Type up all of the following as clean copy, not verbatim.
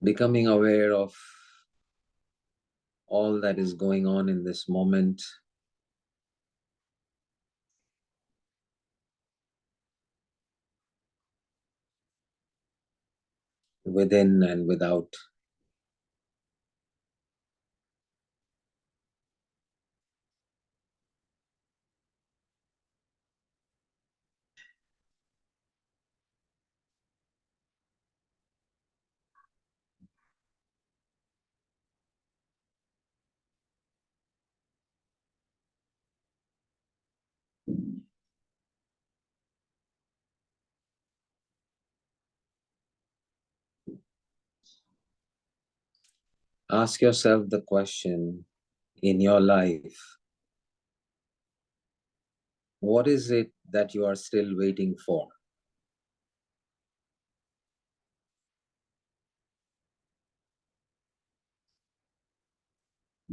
becoming aware of all that is going on in this moment, within and without. Ask yourself the question in your life, what is it that you are still waiting for?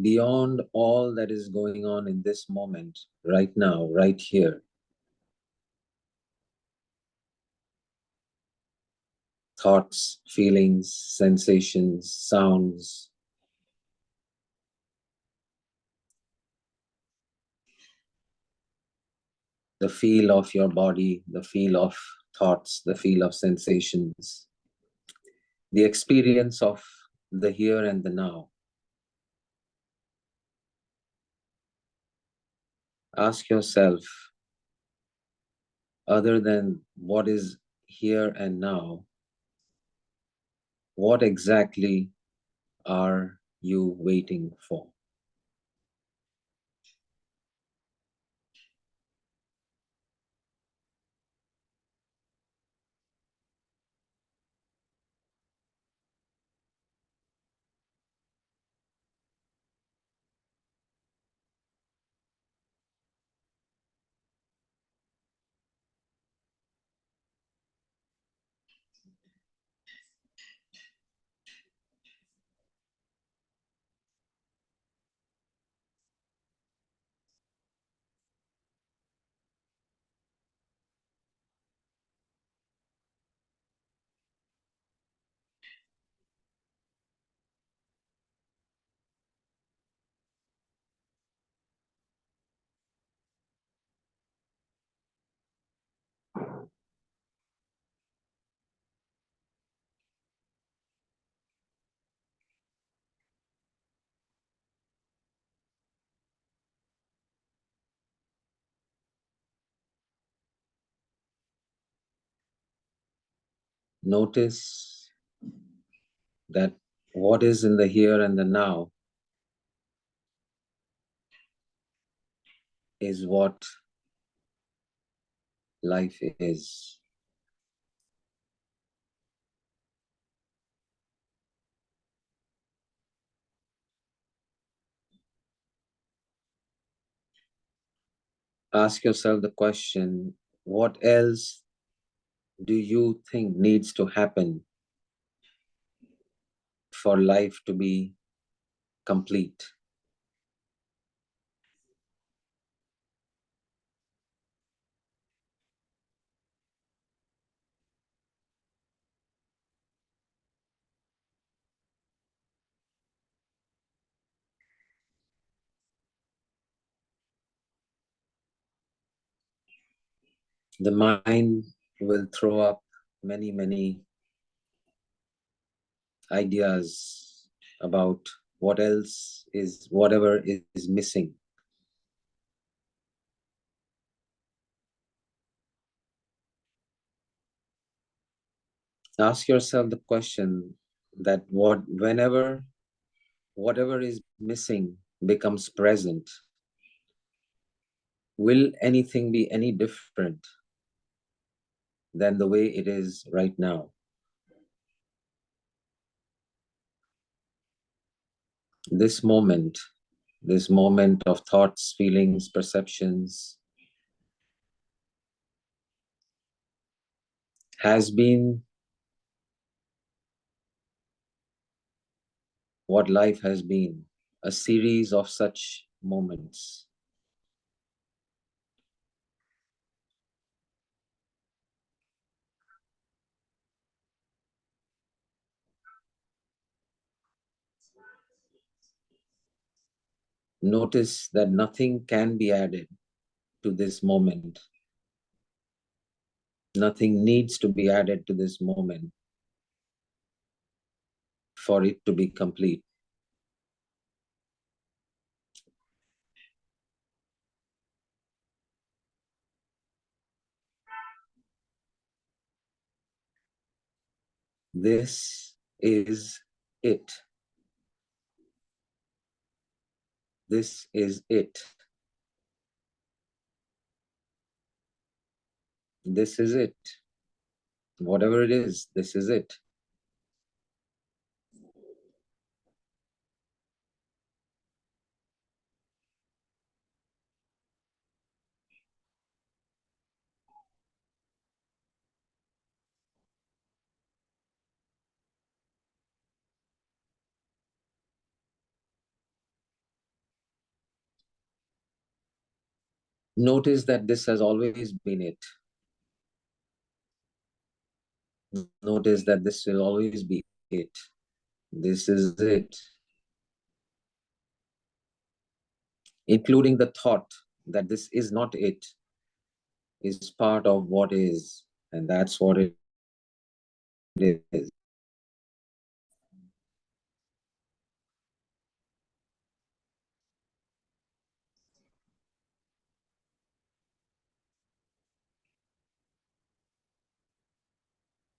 Beyond all that is going on in this moment, right now, right here, thoughts, feelings, sensations, sounds, the feel of your body, the feel of thoughts, the feel of sensations, the experience of the here and the now. Ask yourself, other than what is here and now, what exactly are you waiting for? Notice that what is in the here and the now is what life is. Ask yourself the question, what else do you think needs to happen for life to be complete? The mind will throw up many, many ideas about what else is, whatever is missing. Ask yourself the question that whatever is missing becomes present, will anything be any different than the way it is right now? This moment, this moment of thoughts, feelings, perceptions, has been what life has been, a series of such moments. Notice that nothing can be added to this moment. Nothing needs to be added to this moment for it to be complete. This is it. This is it. This is it. Whatever it is, this is it. Notice that this has always been it. Notice that this will always be it. This is it. Including the thought that this is not it is part of what is, and that's what it is.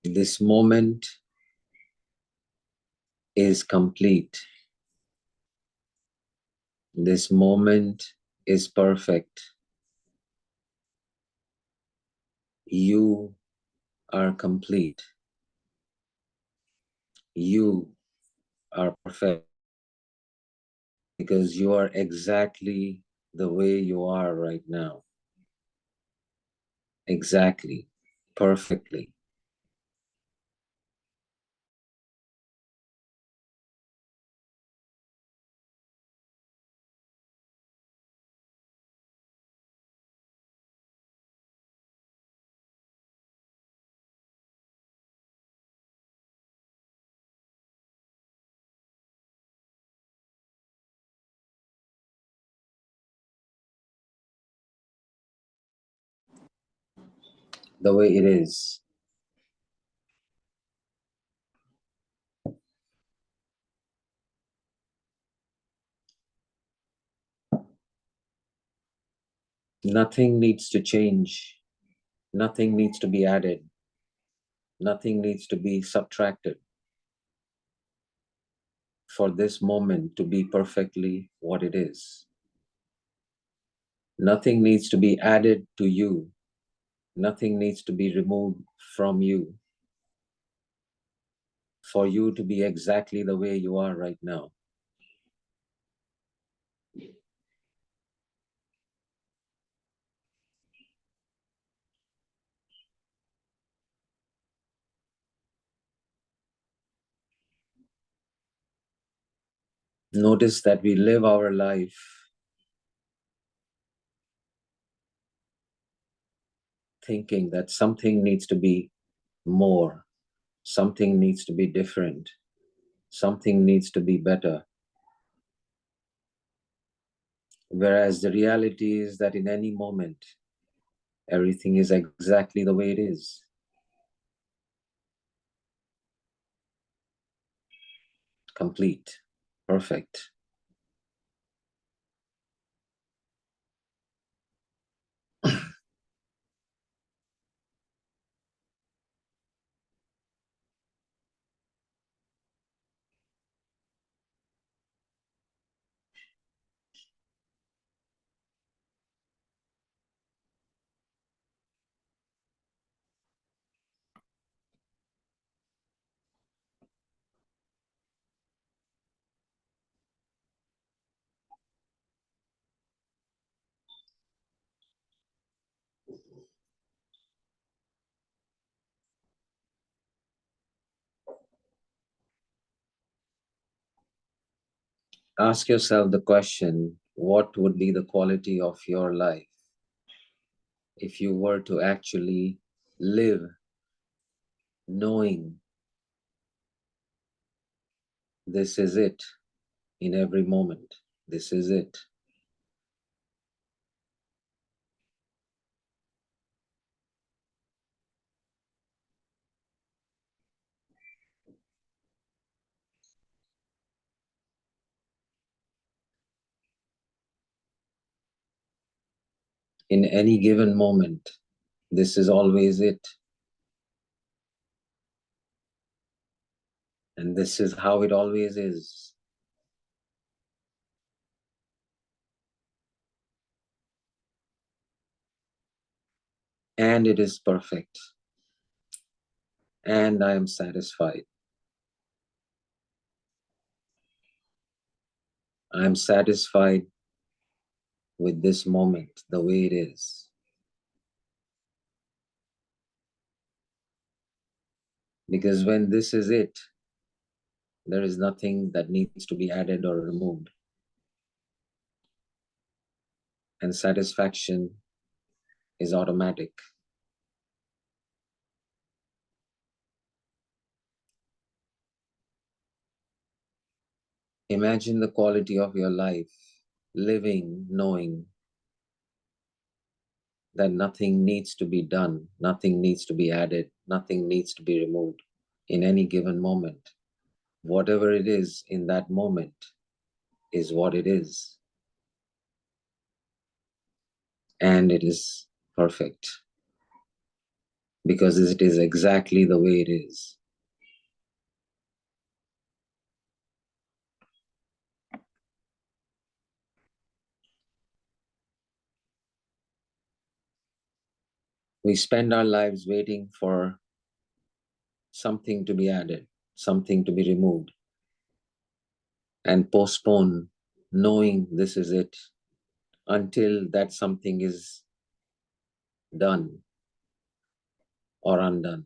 This moment is complete. This moment is perfect. You are complete. You are perfect because you are exactly the way you are right now. Exactly. Perfectly. The way it is. Nothing needs to change. Nothing needs to be added. Nothing needs to be subtracted for this moment to be perfectly what it is. Nothing needs to be added to you. Nothing needs to be removed from you for you to be exactly the way you are right now. Notice that we live our life thinking that something needs to be more, something needs to be different, something needs to be better. Whereas the reality is that in any moment, everything is exactly the way it is. Complete, perfect. Ask yourself the question, what would be the quality of your life if you were to actually live knowing this is it in every moment? This is it. In any given moment, this is always it. And this is how it always is. And it is perfect. And I am satisfied. I am satisfied with this moment, the way it is. Because when this is it, there is nothing that needs to be added or removed. And satisfaction is automatic. Imagine the quality of your life, living, knowing that nothing needs to be done, nothing needs to be added, nothing needs to be removed in any given moment. Whatever it is in that moment is what it is. And it is perfect because it is exactly the way it is. We spend our lives waiting for something to be added, something to be removed, and postpone knowing this is it until that something is done or undone.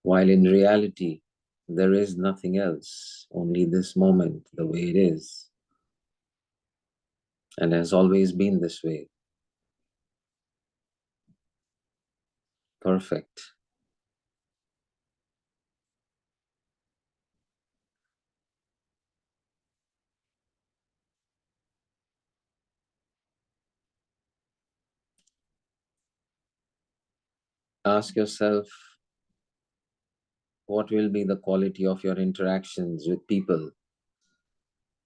While in reality, there is nothing else, only this moment, the way it is, and has always been this way. Perfect. Ask yourself, what will be the quality of your interactions with people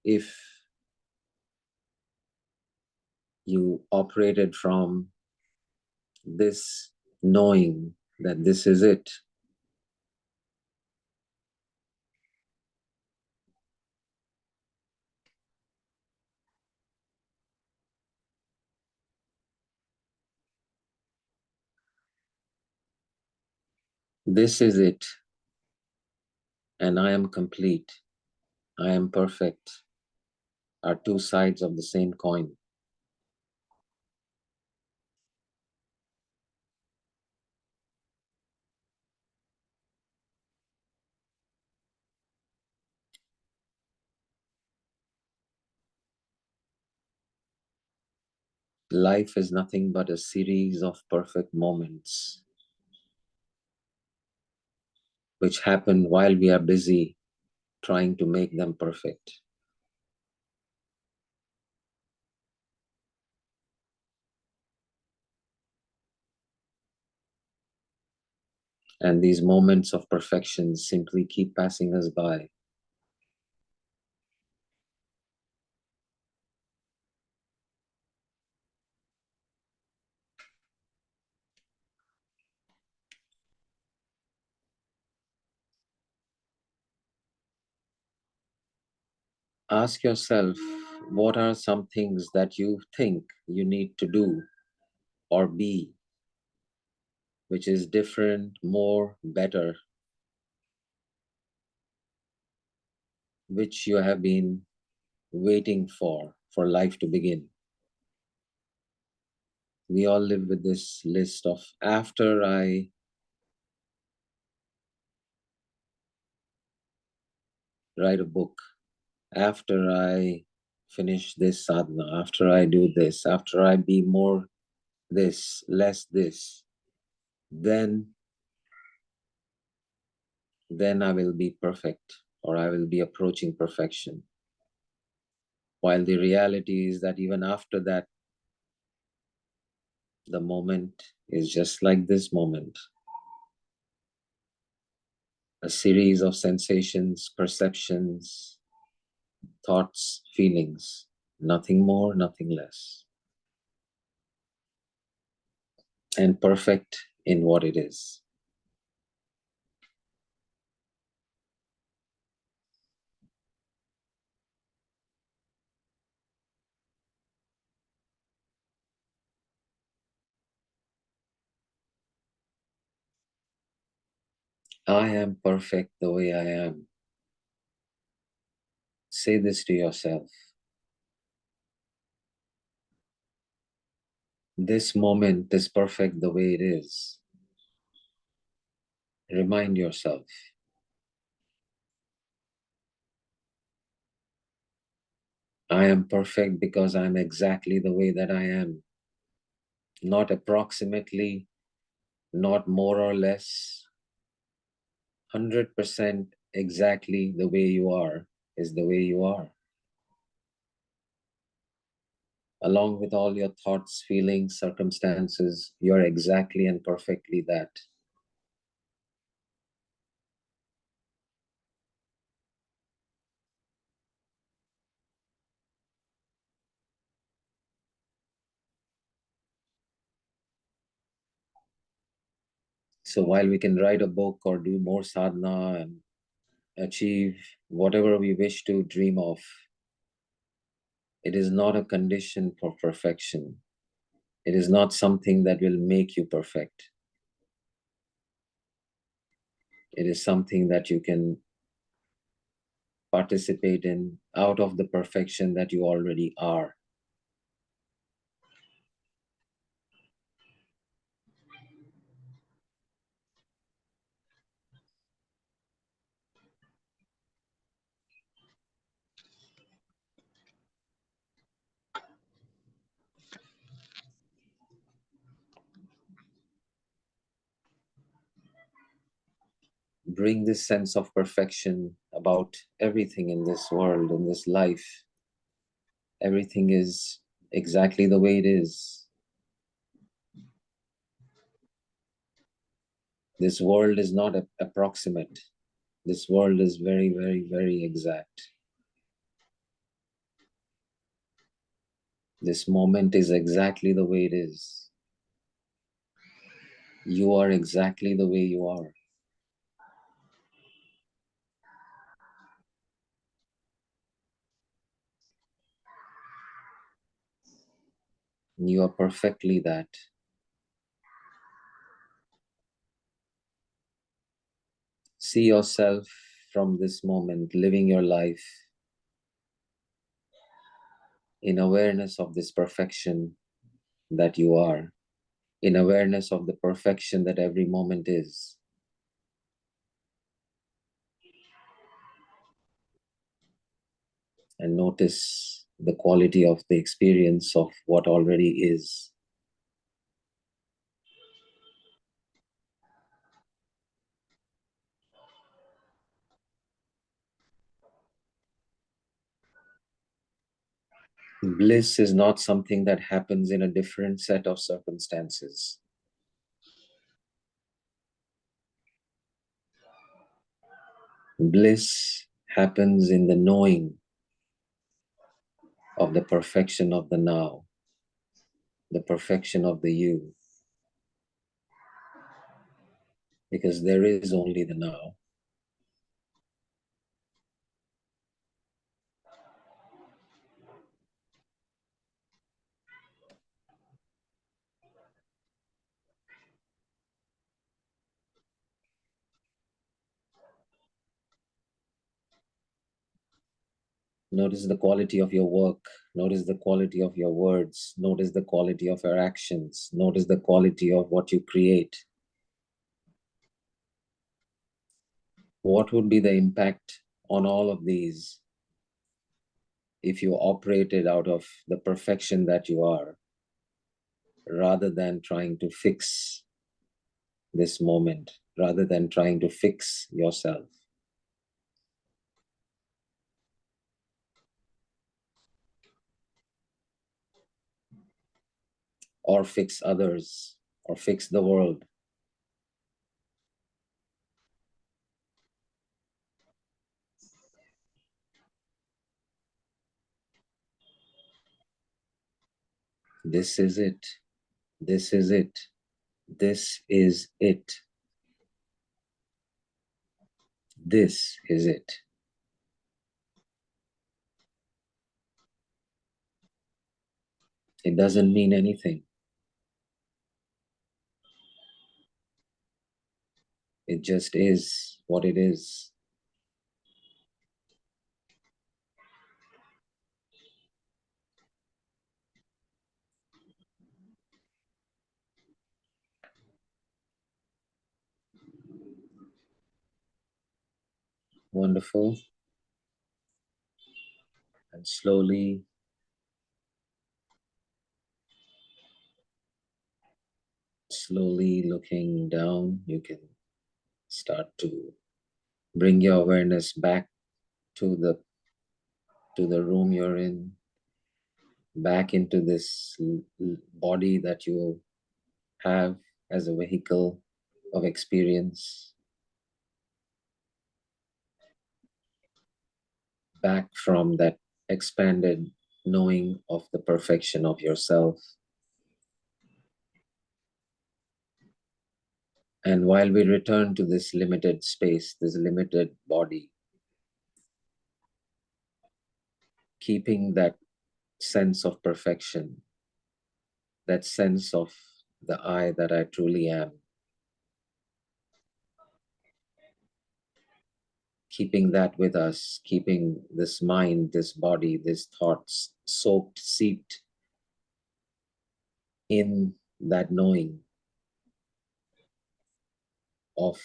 if you operated from this knowing that this is it? This is it, and I am complete. I am perfect, are two sides of the same coin. Life is nothing but a series of perfect moments which happen while we are busy trying to make them perfect. And these moments of perfection simply keep passing us by. Ask yourself, what are some things that you think you need to do or be, which is different, more, better, which you have been waiting for life to begin. We all live with this list of after I write a book, after I finish this sadhana, after I do this, after I be more this, less this, then I will be perfect, or I will be approaching perfection. While the reality is that even after that, the moment is just like this moment. a series of sensations, perceptions, thoughts, feelings, nothing more, nothing less, and perfect in what it is. I am perfect the way I am. Say this to yourself. This moment is perfect the way it is. Remind yourself. I am perfect because I'm exactly the way that I am. Not approximately, not more or less. 100% exactly the way you are is the way you are. Along with all your thoughts, feelings, circumstances, you're exactly and perfectly that. So while we can write a book or do more sadhana and achieve whatever we wish to dream of, it is not a condition for perfection. It is not something that will make you perfect. It is something that you can participate in out of the perfection that you already are. Bring this sense of perfection about everything in this world, in this life. Everything is exactly the way it is. This world is not approximate. This world is very, very, very exact. This moment is exactly the way it is. You are exactly the way you are. You are perfectly that. See yourself from this moment living your life in awareness of this perfection that you are, in awareness of the perfection that every moment is. And notice the quality of the experience of what already is. Bliss is not something that happens in a different set of circumstances. Bliss happens in the knowing of the perfection of the now, the perfection of the you, because there is only the now. Notice the quality of your work. Notice the quality of your words. Notice the quality of your actions. Notice the quality of what you create. What would be the impact on all of these if you operated out of the perfection that you are, rather than trying to fix this moment, rather than trying to fix yourself or fix others or fix the world? This is it. This is it. This is it. This is it. It doesn't mean anything. It just is what it is. Wonderful. And slowly looking down, you can start to bring your awareness back to the room you're in, back into this body that you have as a vehicle of experience, back from that expanded knowing of the perfection of yourself. And while we return to this limited space, this limited body, keeping that sense of perfection, that sense of the I that I truly am, keeping that with us, keeping this mind, this body, these thoughts soaked, seeped in that knowing of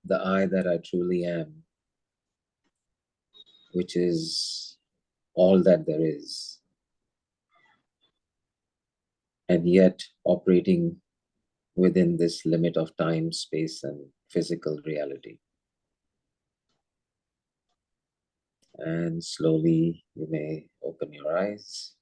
the I that I truly am, which is all that there is, and yet operating within this limit of time, space, and physical reality. And slowly you may open your eyes.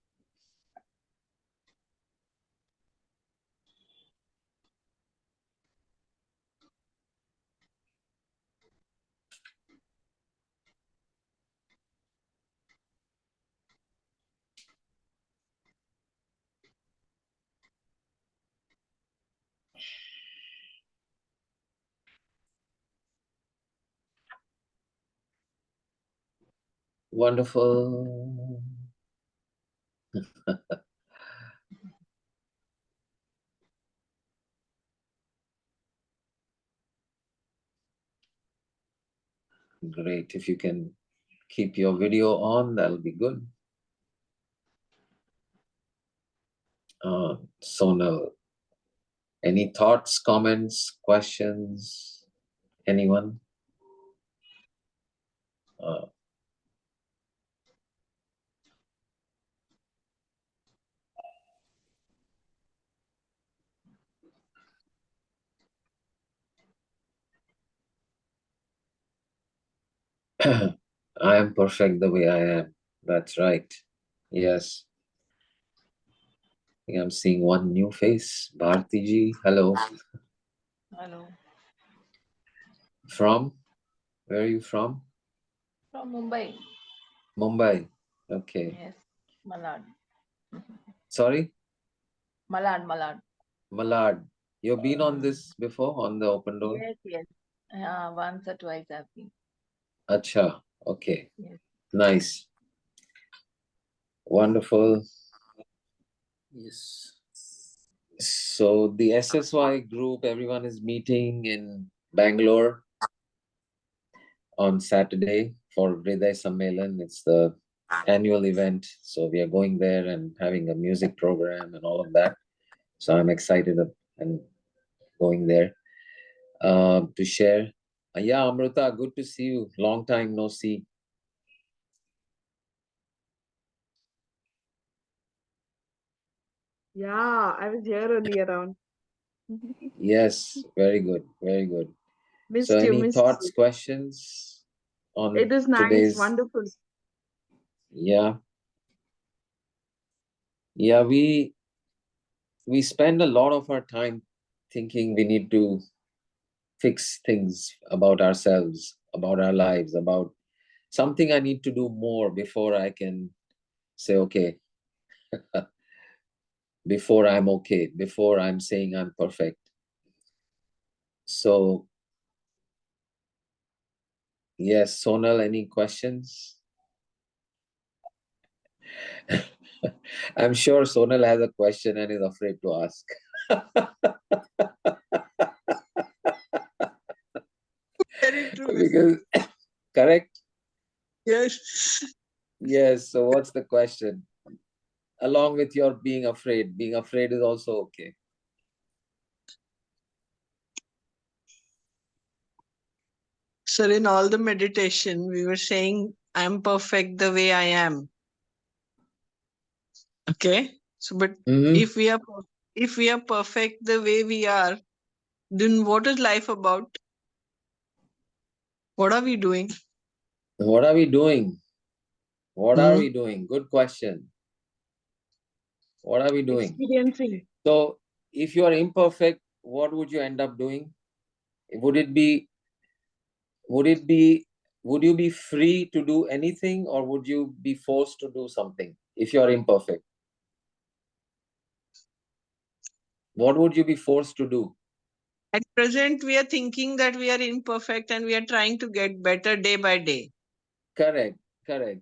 Wonderful. Great. If you can keep your video on, that'll be good. Sonal, any thoughts, comments, questions? Anyone? I am perfect the way I am. That's right. Yes. I think I'm seeing one new face. Bharti ji, hello. Hello. From? Where are you from? From Mumbai. Mumbai. Okay. Yes. Malad. Sorry? Malad. Malad. You've been on this before, on the open door? Yes, yes. Once or twice I've been. Acha. Okay. Yes. Nice. Wonderful. Yes. So the SSY group, everyone is meeting in Bangalore on Saturday for Hriday Sammelan. It's the annual event. So we are going there and having a music program and all of that. So I'm excited and going there to share. Yeah, Amrita, good to see you. Long time no see. Yeah, I was here only around. Yes, very good, very good. So Missed you, any missed thoughts, you. questions It on was nice, today's? wonderful. Yeah. Yeah, we spend a lot of our time thinking we need to fix things about ourselves, about our lives, about something I need to do more before I can say, okay, before I'm okay, before I'm saying I'm perfect. So, yes, Sonal, any questions? I'm sure Sonal has a question and is afraid to ask. Very true. Because, correct? Yes. Yes, so what's the question? Along with your being afraid is also okay. Sir, in all the meditation, we were saying, I'm perfect the way I am. Okay? So, but if we are perfect the way we are, then what is life about? What are we doing? What are we doing? What are we doing? Good question. What are we doing? Experiencing. So, if you are imperfect, what would you end up doing? Would you be free to do anything, or would you be forced to do something if you are imperfect? What would you be forced to do? At present, we are thinking that we are imperfect and we are trying to get better day by day. Correct.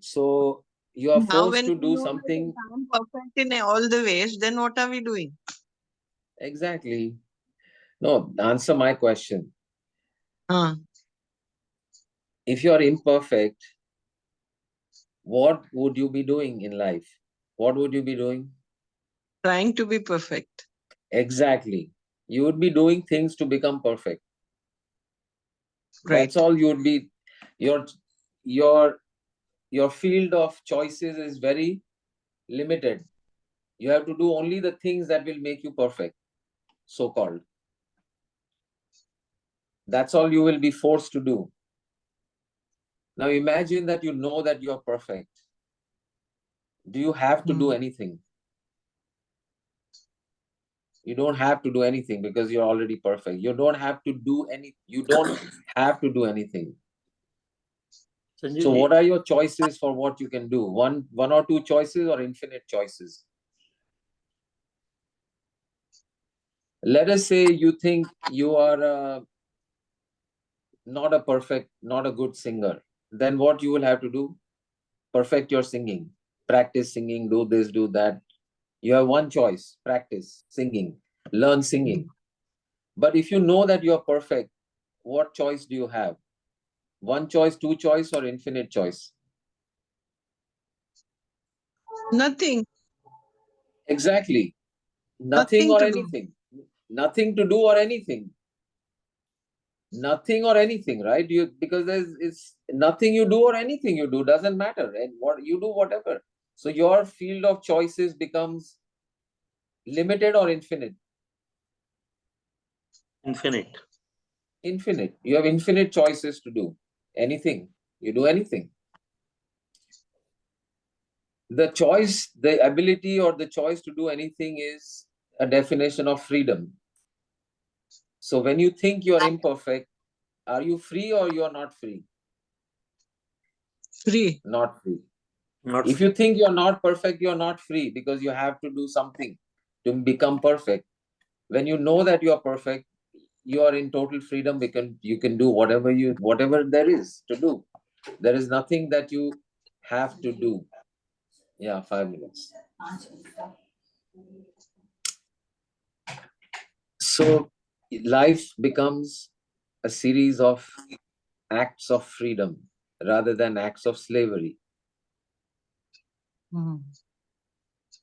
So you are Now, forced when to we do know that something. I am perfect in all the ways, then what are we doing? Exactly. No, answer my question. If you are imperfect, what would you be doing in life? What would you be doing? Trying to be perfect. Exactly. You would be doing things to become perfect. Right. That's all you would be. Your field of choices is very limited. You have to do only the things that will make you perfect, so-called. That's all you will be forced to do. Now imagine that you know that you're perfect. Do you have to do anything? You don't have to do anything because you're already perfect. You don't have to do anything. Sanjivji. So what are your choices for what you can do? One or two choices or infinite choices? Let us say you think you are not a good singer. Then what you will have to do? Perfect your singing. Practice singing, do this, do that. You have one choice: practice singing, learn singing. But if you know that you are perfect, what choice do you have? One choice, two choice, or infinite choice? Nothing. Exactly. Nothing or anything. Nothing to do or anything. Nothing or anything, right? Because it's nothing you do or anything you do doesn't matter, and what you do, whatever. So your field of choices becomes limited or infinite? Infinite. Infinite. You have infinite choices to do anything. You do anything. The choice, the ability or the choice to do anything is a definition of freedom. So when you think you are imperfect, are you free or you are not free? Free. Not free. Not If you think you're not perfect, you're not free because you have to do something to become perfect. When you know that you are perfect, you are in total freedom because you can do whatever there is to do. There is nothing that you have to do. Yeah, 5 minutes. So life becomes a series of acts of freedom rather than acts of slavery.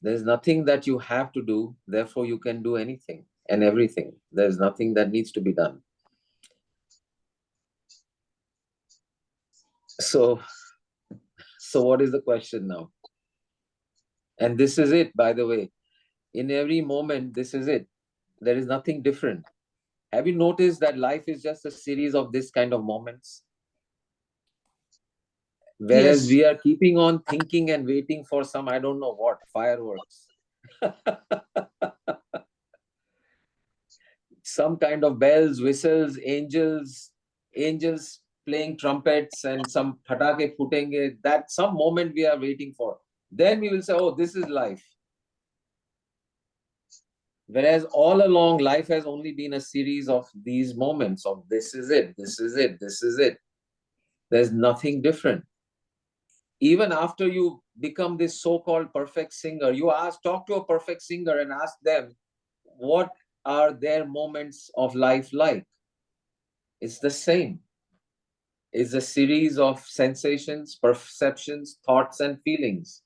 There's nothing that you have to do, therefore you can do anything and everything. There's nothing that needs to be done. So what is the question now? And this is it, by the way. In every moment, this is it. There is nothing different. Have you noticed that life is just a series of this kind of moments? Whereas we are keeping on thinking and waiting for some, I don't know what, fireworks. Some kind of bells, whistles, angels playing trumpets and some patake phutenge. That some moment we are waiting for. Then we will say, oh, this is life. Whereas all along, life has only been a series of these moments of this is it, this is it, this is it. There's nothing different. Even after you become this so-called perfect singer, talk to a perfect singer and ask them, what are their moments of life like? It's the same. It's a series of sensations, perceptions, thoughts, and feelings.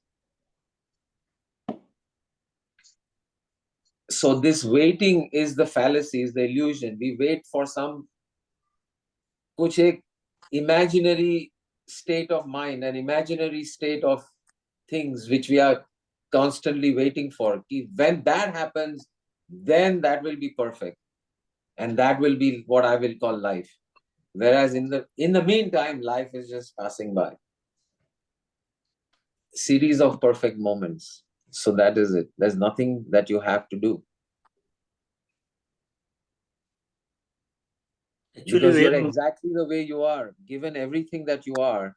So this waiting is the fallacy, is the illusion. We wait for some kuch ek imaginary state of mind, an imaginary state of things which we are constantly waiting for. When that happens, then that will be perfect. And that will be what I will call life. Whereas in the meantime, life is just passing by. Series of perfect moments. So that is it. There's nothing that you have to do. Actually, Because you're when exactly the way you are, given everything that you are,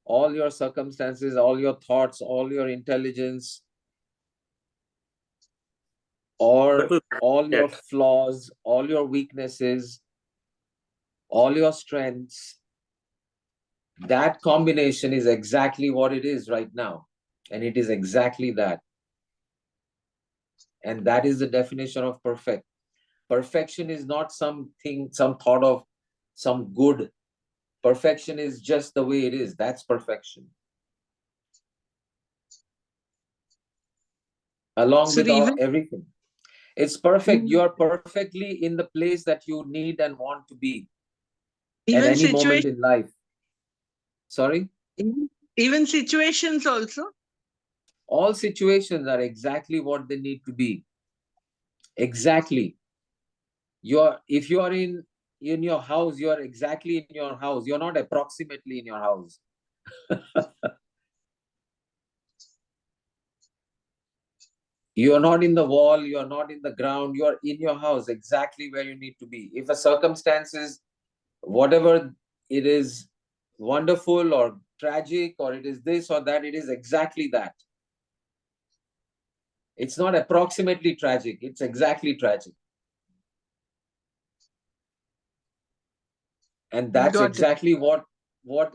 all your circumstances, all your thoughts, all your intelligence, or all your flaws, all your weaknesses, all your strengths, that combination is exactly what it is right now. And it is exactly that. And that is the definition of perfect. Perfection is not something, some thought of some good. Perfection is just the way it is. That's perfection. Along So with everything. It's perfect. You are perfectly in the place that you need and want to be at even any moment situation, in life. Sorry? even situations also. All situations are exactly what they need to be. Exactly. If you are in your house, you are exactly in your house. You're not approximately in your house. You are not in the wall, you are not in the ground, you are in your house, exactly where you need to be. If a circumstance is, whatever it is, wonderful or tragic, or it is this or that, it is exactly that. It's not approximately tragic, it's exactly tragic. And that's exactly what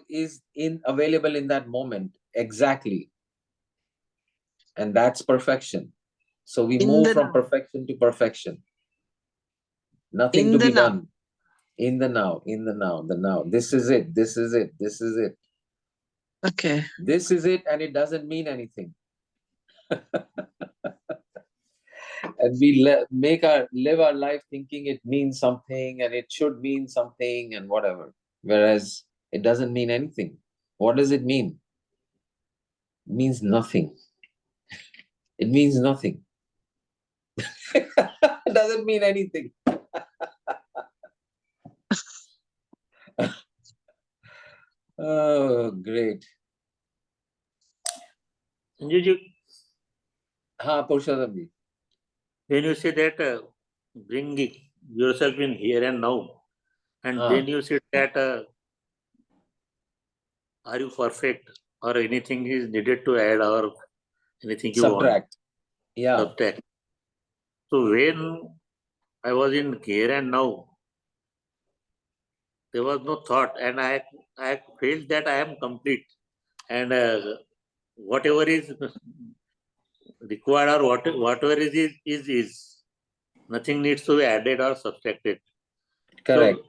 is available in that moment. Exactly. And that's perfection. So we move from perfection to perfection. Nothing to be done. In the now, in the now, the now. This is it. This is it. This is it. Okay. This is it, and it doesn't mean anything. And we live our life thinking it means something, and it should mean something, and whatever. Whereas it doesn't mean anything. What does it mean? It means nothing. It means nothing. It doesn't mean anything. Oh, great. Sanjivji, Ha, Purushottamji. when you say that bring yourself in here and now, and then you say that are you perfect or anything is needed to add or anything you want? Subtract. Yeah. Subtract. So when I was in here and now, there was no thought, and I felt that I am complete, and whatever is required or whatever is nothing needs to be added or subtracted. Correct. So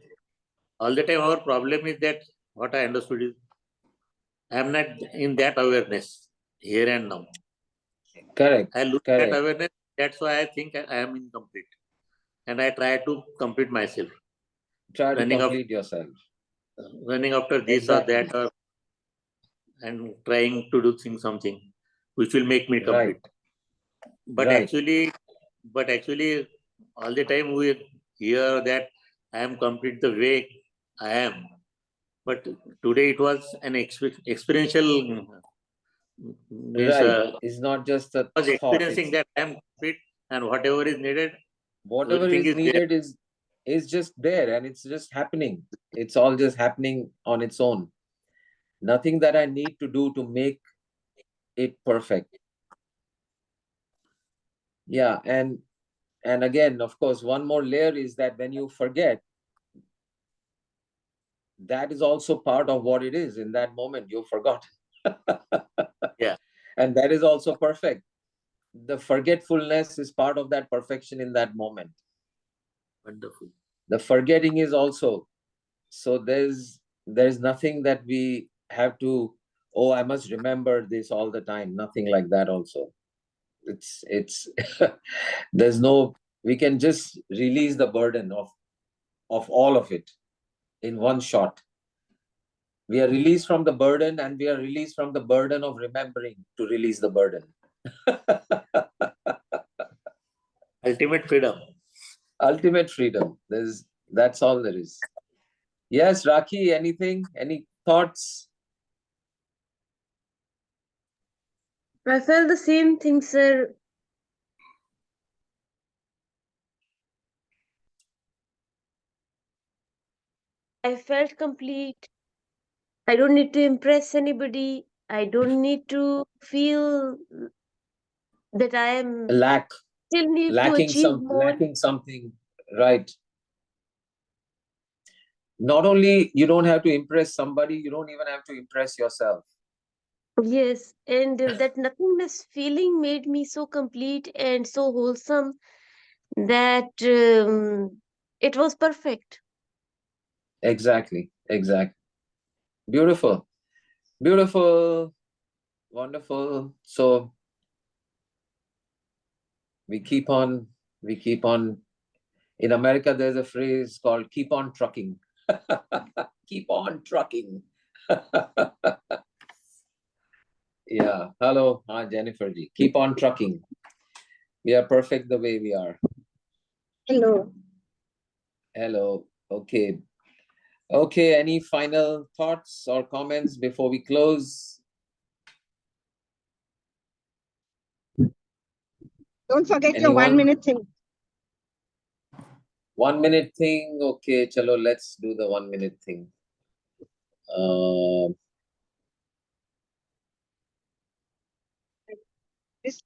all the time our problem is that what I understood is I am not in that awareness here and now. Correct. I lose Correct. that awareness. That's why I think I am incomplete, and I try to complete myself. Try to complete yourself. Running after this Exactly. or that, and trying to do something which will make me complete. Right. But actually, all the time we hear that I am complete the way I am. But today it was an experiential means. Right. It's not just a I was thought. experiencing that I am complete, and whatever is needed, Whatever everything is is there. needed is just there, and it's just happening. It's all just happening on its own. Nothing that I need to do to make it perfect. Yeah, and And again, of course, one more layer is that when you forget, that is also part of what it is. In that moment, you forgot. Yeah. And that is also perfect. The forgetfulness is part of that perfection in that moment. Wonderful. The forgetting is also, so there's nothing that we have to, oh, I must remember this all the time. Nothing like that also. It's there's no, we can just release the burden of all of it in one shot. We are released from the burden, and we are released from the burden of remembering to release the burden. Ultimate freedom. Ultimate freedom. That's all there is. Yes, Raki, anything? Any thoughts? I felt the same thing, sir. I felt complete. I don't need to impress anybody. I don't need to feel that I am still need to achieve more. Lacking something, right? Not only you don't have to impress somebody, you don't even have to impress yourself. Yes, and that nothingness feeling made me so complete and so wholesome that it was perfect. Exactly. Beautiful. Beautiful. Wonderful. So we keep on, in America, there's a phrase called keep on trucking. Keep on trucking. Yeah. Hello, Jennifer ji. Keep on trucking. We are perfect the way we are. Hello. Hello. Okay. Okay. Any final thoughts or comments before we close? Don't forget your Anyone? 1 minute thing. 1 minute thing. Okay. Chalo, let's do the 1 minute thing. This